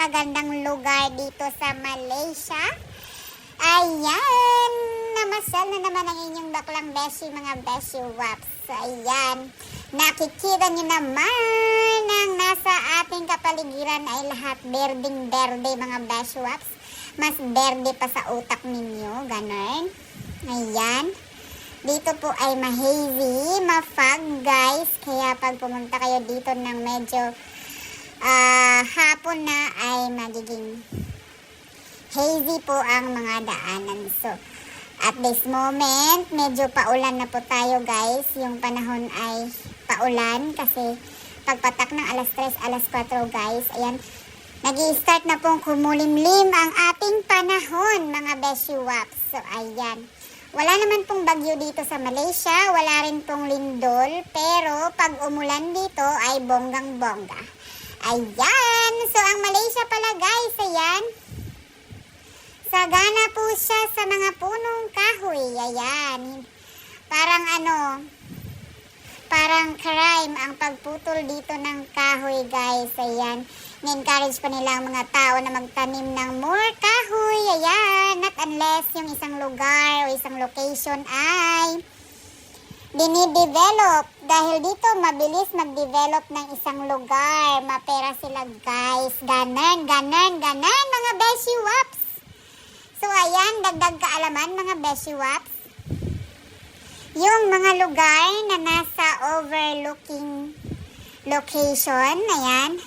napakagandang lugar dito sa Malaysia. Ayan, namasal na naman ang inyong baklang beshi, mga beshi waps. Ayan, nakikita nyo naman ang nasa ating kapaligiran ay lahat berding-berde, mga beshi waps. Mas berde pa sa utak ninyo, ganon. Ayan, dito po ay ma-hazy, ma-fog guys. Kaya pag pumunta kayo dito ng medyo hapon na ay magiging hazy po ang mga daanan. So, at this moment, medyo paulan na po tayo guys. Yung panahon ay paulan kasi pagpatak ng alas 3, alas 4 guys. Ayan, nag-i-start na pong kumulimlim ang ating panahon, mga beshi waps. So, ayan. Wala naman pong bagyo dito sa Malaysia. Wala rin pong lindol. Pero pag umulan dito ay bonggang-bongga. Ayan. So, ang Malaysia pala guys, ayan. Sagana po siya sa mga punong kahoy. Ayan. Parang crime ang pagputol dito ng kahoy guys. Ayan. Ni-encourage pa nila ang mga tao na magtanim ng more kahoy. Ayan. Not unless yung isang lugar o isang location ay dinidevelop. Dahil dito mabilis mag-develop ng isang lugar. Mapera sila guys. Ganon mga beshi waps. So ayan, dagdag kaalaman mga beshi waps. Yung mga lugar na nasa overlooking location, ayan,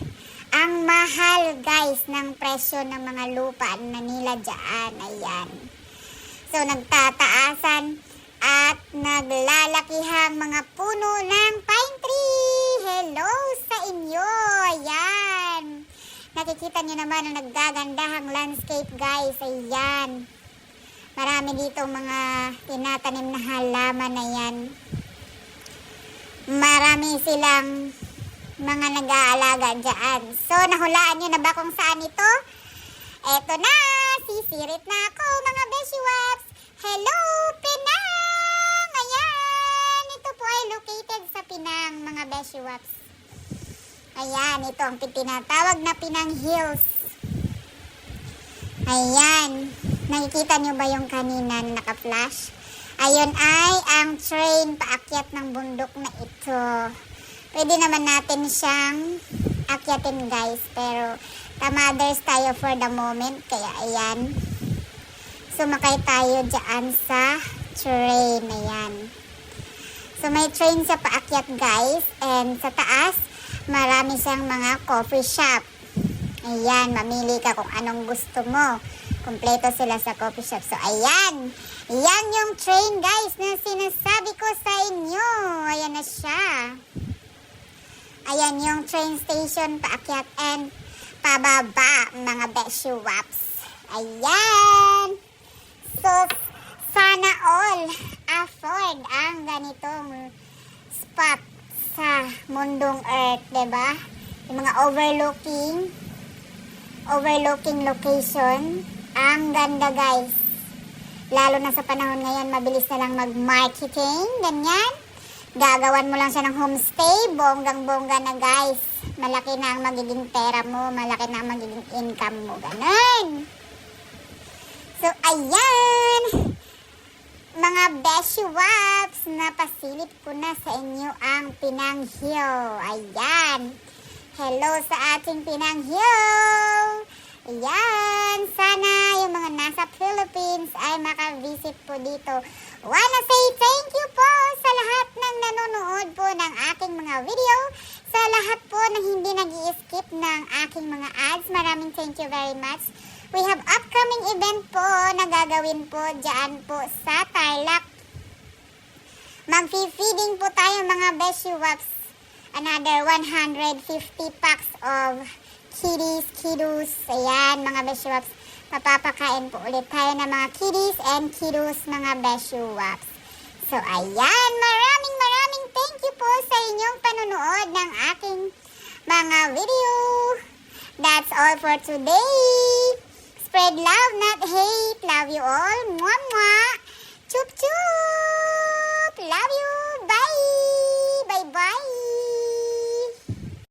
ang mahal guys ng presyo ng mga lupa na nila dyan. Ayan. So nagtataasan at naglalakihang mga puno ng pine tree. Hello sa inyo. Ayan. Nakikita nyo naman ang naggagandahang landscape guys. Ayan. Marami dito mga tinatanim na halaman na yan. Marami silang mga nag-aalaga dyan. So, nahulaan nyo na ba kung saan ito? Eto na! Sisirit na ako mga beshi waps. Hello, Penang! Ayan! Ito po ay located sa Penang, mga beshi waps. Ayan, ito ang tinatawag na Penang Hills. Ayan. Nakikita nyo ba yung kanina na naka-flash? Ayun ay ang train paakyat ng bundok na ito. Pwede naman natin siyang akyatin guys. Pero tamaders tayo for the moment. Kaya ayan. Sumakay tayo dyan sa train. Ayan. So may train sa paakyat guys. And sa taas, marami siyang mga coffee shop. Ayan, mamili ka kung anong gusto mo. Kompleto sila sa coffee shop. So, ayan. Yan yung train, guys, na sinasabi ko sa inyo. Ayan na siya. Ayan yung train station, paakyat and pababa, mga beshi waps. Ayan. So, sana all afford ang ganitong spot sa mundong earth, diba? Yung mga overlooking location. Ang ganda guys. Lalo na sa panahon ngayon, mabilis na lang mag-marketing. Ganyan. Gagawan mo lang siya ng homestay. Bonggang-bongga na guys. Malaki na ang magiging pera mo. Malaki na ang magiging income mo. Ganun. So, ayan. Mga beshi waps, napasilip ko na sa inyo ang Penang Hill. Ayan. Hello sa ating Penang Hill. Ayan. Sana yung mga nasa Philippines ay makavisit po dito. Wanna say thank you po sa lahat ng nanonood po ng aking mga video. Sa lahat po ng hindi nag-i-skip ng aking mga ads. Maraming thank you very much. We have upcoming event po na gagawin po dyan po sa Tarlac. Mag-feeding po tayo mga beshi waps. Another 150 packs of kiddos. Ayan mga beshi waps. Papapakain po ulit tayo ng mga kiddos, mga beshi waps. So ayan, maraming thank you po sa inyong panunood ng aking mga video. That's all for today. Spread love, not hate. Love you all. Mwah, mwah. Chup, chup.